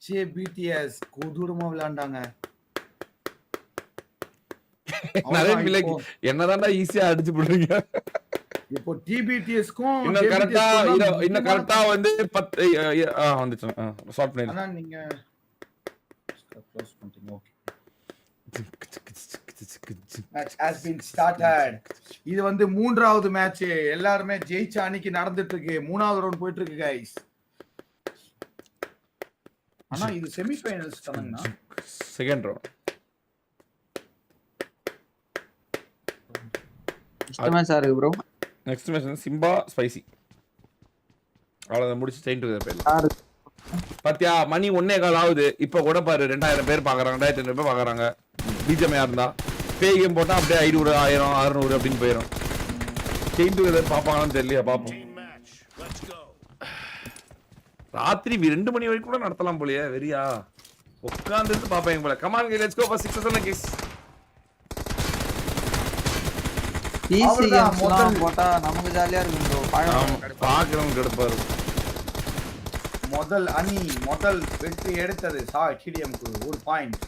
எஸ்ஜேபிடிஎஸ் கொடூரமா விளையாண்டாங்க. நரேன் பிள்ளைக்கு என்னதான்டா ஈஸியா அடிச்சு போடுறீங்க. இப்போ டிபிடிஎஸ்க்கும் இன்னும் கரெக்டா வந்து 10 வந்துச்சு. ஷார்ட் பண்ணி அண்ணா நீங்க க்ளோஸ் பண்ணிட்டீங்க. Okay. Match has been started. இது வந்து மூன்றாவது மேட்ச். எல்லாரும் ஜெயிச்ச அன்னைக்கு நடந்துட்டு இருக்கு. மூணாவது ரவுண்ட் போயிட்டு இருக்கு गाइस. அண்ணா இது செமி ஃபைனல்ஸ் தானங்கண்ணா? Second round. நெக்ஸ்ட் மேட்ச் ஆருக்கு ப்ரோ. நெக்ஸ்ட் மேட்ச் வந்து சிம்பா ஸ்பைசி. அவ்வளவுதான் முடிச்சு செயின் டு பேர்ல. பாத்தியா மணி 1:15 ஆகுது. இப்ப கூட பாரு 2000 பேர் பாக்குறாங்க, 2500 பேர் பாக்குறாங்க. பிஜிஎம்ஐ இருந்தா பேய் கேம் போட்டா அப்படியே 500 1000 600 அப்படின்னு போயிடும். செயின் டு பாப்பாங்கன்னு தெரியலையா? பாப்போம். ராத்திரி 2 மணி வரைக்கும் கூட நடத்தலாம் போலயே. வெறியா உட்கார்ந்து பாப்பாங்க போல. Come on let's go for 6 case. Easy கேம்ஸ்லாம் போட்டா நமக்கு ஜாலியா இருக்கும் ப்ரோ. பாக்குறவங்க கடுப்பாரு. முதல் வெற்றி எடுத்தது டிடிஎம்க்கு 1 பாயிண்ட்.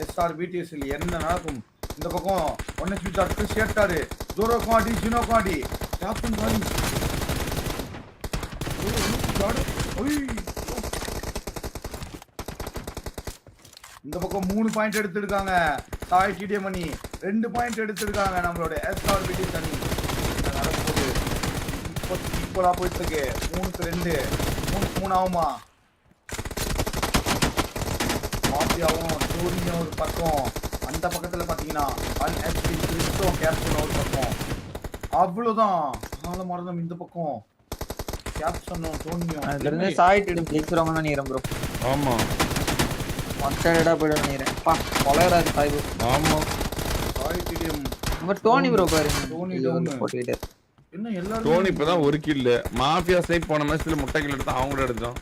எஸ்ஆர்பிடிஎஸ்ல என்ன நடக்கும்? இந்த பக்கம் 1 ஸ்விட்ச் அடிச்சு சேர்த்தாரு. ஜோரோ காடி ஜினோ காடி கேப்டன் காடி. இந்த பக்கம் 3 பாயிண்ட் எடுத்துருக்காங்க. சாய் டிடிஎம் அணி 2 பாயிண்ட் எடுத்துருக்காங்க. நம்மளோட எஸ்ஆர்பிடிஎஸ் அணி நடக்குது. ஈக்குவலா போயிட்டு இருக்கு. 3-2 3 ஆகுமா? மாஃபியாவும் டோனியும் ஒரு பக்கம், அந்த பக்கத்துல பாத்தீங்கன்னா அன்எஸ்பி கிறிஸ்டோ கேப்டன் ஒரு பக்கம். அவ்வளவுதான். அதனால மறந்தோம் இந்த பக்கம் கேப்டனும் டோனியும். அதுல இருந்து சாய் டிடி ஜெயிச்சுறாங்க தான் நீரம் ப்ரோ. ஆமா ஒன் சைடடா போய்டும் நீரேன். பா கொலையறாரு சாய் ப்ரோ. ஆமா சாய் டிடிஎம் நம்ம டோனி ப்ரோ பாருங்க. டோனி டவுன் போட்டுக்கிட்டே. என்ன எல்லாரும் டோனி இப்பதான் 1 கில். மாஃபியா ஸ்னைப் போன மேட்ச்ல முட்டை கில் எடுத்தா அவங்க கூட எடுத்தோம்.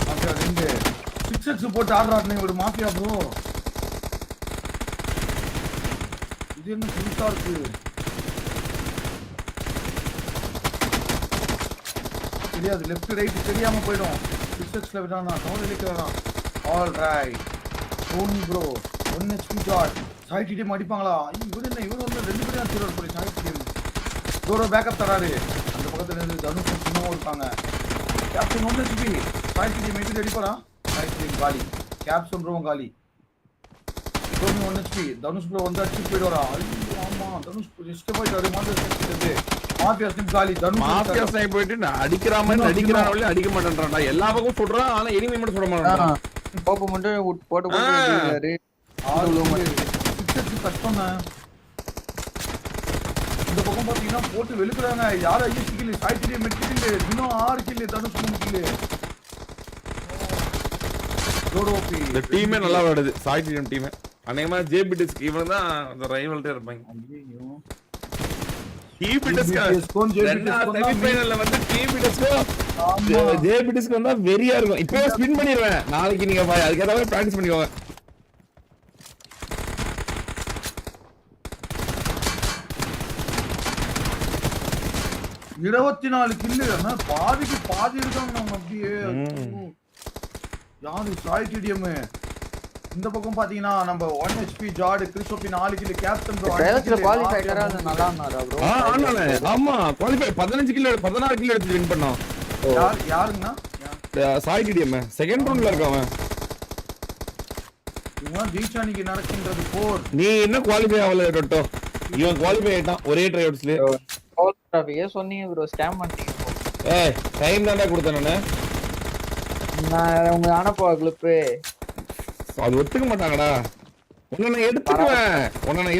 மாஃபியா 2 6x போட்டு ஆடுறானே ஒரு மாஃபியா ப்ரோ. இது என்ன புதுசா இருக்கு? தெரியாது லெஃப்ட் ரைட் தெரியாம போய்டும். 6xல விடானா டவுன் எடுக்கறான். All right Dhoni bro 1 HP shot. Sai TDM அடிப்பாங்களா? இவரு வந்து 2 பேரும் திருவர் போய் சாய் டிடிஎம் ஜோரோ பேக்கப் தராரு. அந்த பக்கத்துல இருந்து தனுஷ் சின்னவும் இருக்காங்க. கேப்டன் 1 HP சாய் டிடிஎம் எப்படி அடிப்பாரா? சாய் டிடிஎம் காலி. கேப்டன் ப்ரோ காலி. டோனி 1 HP தனுஷ் ப்ரோ வந்து அடிச்சு போயிடுவாரா? ஆமா தனுஷ் எஸ்கேப் ஆயிட்டாரு. மாஃபியா ஸ்னைப் காலி. தனுஷ் மாஃபியா ஸ்னைப் போயிட்டு நான் அடிக்கிற மாதிரி அடிக்கிறானே அடிக்க மாட்டேன்றான்டா. எல்லா பக்கமும் சுடுறான், ஆனா எனிமி மட்டும் சுட மாட்டான். கோப்பு மட்டும் போட்டு அடிக்கிறாரு. கஷ்டம்னா இந்த பக்கம் பாத்தீங்கன்னா போட்டு வெளுக்குறாங்க. யாரும் 5 கில் சாய் டிடிஎம் மெட்கில் இன்னும் 6 கில் தனுஷ் 3 கில். ஜோரோபி இந்த டீமே நல்லா விளையாடுது. சாய் டிடிஎம் டீம் அநேகமா ஜேபிடிஎஸ் இவன் தான் அந்த ரைவல்ட்டே இருப்பாங்க. ஐயோ டிபிடிஎஸ் செமிஃபைனல்ல வந்து ஜேபிடிஎஸ் வந்தா வெறியா இருக்கும். இப்பவே ஸ்பின் பண்ணிடுவேன். நாளைக்கு நீங்க அதுக்கு ஏதாவது பிராக்டிஸ் பண்ணிக்கோங்க. இருபத்தி 4 கில்லு. பாதிக்கு பாதி இருக்காங்க. நம்ம அப்படியே யாரு சாய் டிடிஎம். இந்த பக்கம் பாத்தீங்கன்னா நம்ம 1 HP ஜார்ட் கிறிஸ்டோபி 4 கில். கேப்டன் ப்ரோ குவாலிஃபை ஆயிட்டாரா? நல்லா ஆனாரா ப்ரோ? ஆனானே. ஆமா குவாலிஃபை 15 கில் 16 கில் எடுத்து வின் பண்ணோம். யாருங்கண்ணா? சாய் டிடிஎம் செகண்ட் ரவுண்ட்ல இருக்கான். இவன் ஜெயிச்சானிக்கு நடக்கின்றது 4. நீ என்ன குவாலிஃபை ஆகல டொட்டோ? இவன் குவாலிஃபை ஆயிட்டான் ஒரே ட்ரை அவுட்ஸ்ல. குவாலிஃபையே சொன்னீங்க ப்ரோ. ஸ்கேம் பண்ணிட்டீங்க. ஏய் டைம் தான்டா கொடுத்தேன் நானு. நான் உங்க அனுப்பவா கிளிப். அது ஒத்துக்க மாட்டாங்கடா. உன்னை நான்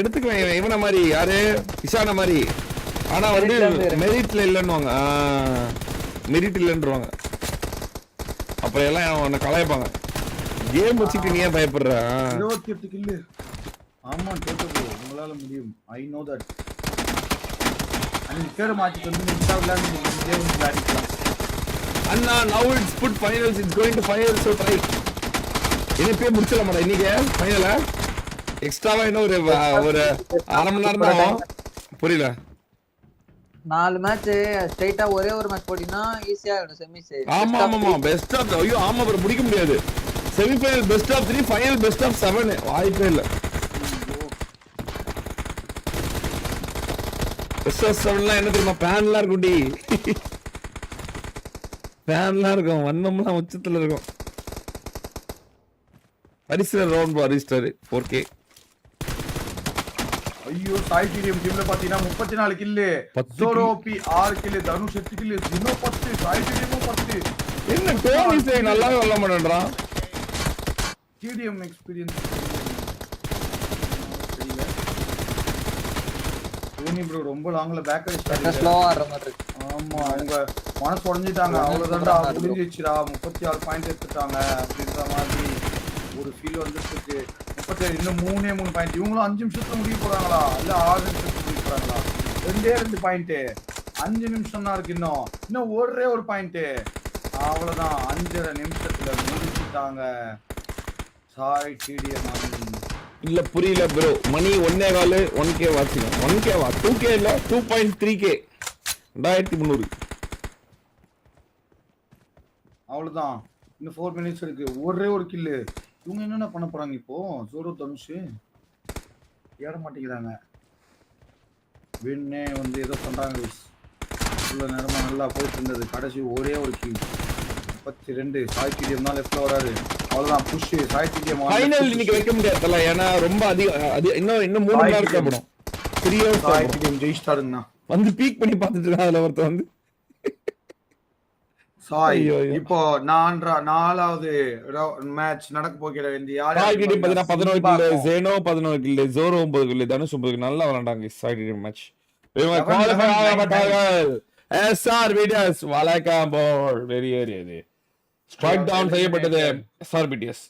எடுத்துக்குவேன். இவன மாதிரி யாரு இஷான மாதிரி. ஆனா வந்து மெரிட்ல இல்லன்னுவாங்க. மெரிட் இல்லன்றுவாங்க. அப்புறம் எல்லாம் உன்னை கலாய்ப்பாங்க. கேம் வச்சுட்டு நீ ஏன் பயப்படுற? 28 கில்லு. ஆமா டோட்டல் உங்களால முடியும். I know that. அன்னைக்கு கேட மாத்தி வந்து இன்ஸ்டா விளையாடிக்கலாம். அண்ணா now it's put finals, it's going to finals, so try. இன்னைக்கு முடிச்சலாமாடா இன்னைக்கு ஃபைனலா? எக்ஸ்ட்ராவா இன்னும் ஒரு அரை மணி நேரம் தான். புரியல. 4 மேட்ச் ஸ்ட்ரைட்டா ஒரே ஒரு மேட்ச் போட்டீங்கன்னா ஈஸியா ஆயிடும் செமிஸ். ஆமா ஆமா பெஸ்ட் ஆஃப் ஐயோ ஆமா bro முடிக்க முடியாது. Semifinal best of 3 final best of 7 வாய்ப்பே இல்ல. பெஸ்ட் ஆஃப் 7லாம் என்ன தெரியுமா பேன்லாம் இருக்கும்டி. பேன்லாம் இருக்கும் வண்ணம்லாம் உச்சத்துல இருக்கும். பரிசு ரவுண்ட் பரிஸ்டர் 4K. ஐயோ சாய் டிடிஎம் டீம்ல பாத்தீங்கன்னா 34 கில்லு, ஜோரோபி 6 கில்லு, தனுஷ் 8 கில்லு, ஜினோ 10, சாய் டிடிஎம் 10. என்ன டோனி சே நல்லா சொல்ல மாட்டேன்றான். டிடிஎம் எக்ஸ்பீரியன்ஸ் டோனி ப்ரோ ரொம்ப லாங்ல பேக் அடிச்சாரு. ஸ்லோவா ஆடுற மாதிரி இருக்கு. ஆமா அவங்க மனசு உடைஞ்சிட்டாங்க. அவ்வளவுதான்டா முடிஞ்சிச்சுடா 36 பாயிண்ட் எடுத்துட்டாங்க அப்படின்ற மாதிரி ஒரு ஃபீல் வந்துருக்கு. 37 இன்னும் 3 பாயிண்ட். இவங்களும் 5 நிமிஷத்துல முடிய போறாங்களா இல்ல 6 நிமிஷத்துல முடிய போறாங்களா? 2 பாயிண்ட். 5 நிமிஷம் தான் இருக்கு. இன்னும் ஒரே ஒரு பாயிண்ட். அவ்வளவுதான் 5.5 நிமிஷத்துல முடிச்சுட்டாங்க சாய் டிடிஎம். இல்ல புரியல ப்ரோ. மணி 1.4 1K வாட்சிங்க. 1K வா 2K இல்ல 2.3K 2300. அவ்வளவுதான். இன்னும் 4 மினிட்ஸ் இருக்கு. ஒரே ஒரு கில்லு. இவங்க என்னென்ன பண்ண போறாங்க இப்போ? ஜோரோ தனுஷ் ஏற மாட்டேங்கிறாங்க. வின்னே வந்து ஏதோ பண்றாங்க. இவ்வளவு நேரமா நல்லா போயிட்டு இருந்தது. கடைசி ஒரே ஒரு கில். 32 சாய் டிடிஎம் தான் லெஃப்ட்ல வராரு. அவ்வளவுதான் புஷ். சாய் டிடிஎம் ஃபைனல் இன்னைக்கு வைக்க முடியாதுல. ஏன்னா ரொம்ப இன்னும் 3 மணி நேரம் தேவைப்படும். 3 ஹவர்ஸ் சாய் டிடிஎம் ஜெயிச்சிட்டாருங்கண்ணா. வந்து பீக் பண்ணி பார்த்துட்டு இருக்கான். அதுல ஒருத்தர் வந்து சாய் இப்போ 4வது மேட்ச் நடக்க போகிற இந்தியா. சாய் டிடிஎம் பாத்தீங்கன்னா 11 கில், ஜெனோ 11 கில், ஜோரோ 9 கில், தனுஷ் 9 கில். நல்லா விளையாண்டாங்க சாய் டிடிஎம் மேட்ச். இவங்க குவாலிஃபை ஆகப்பட்டாங்க. எஸ்ஆர் வீடியோஸ் வலக்கம் போல் வெளியேறியது. ஸ்ட்ரைக் டவுன் செய்யப்பட்டது எஸ்ஆர் பிடிஎஸ்.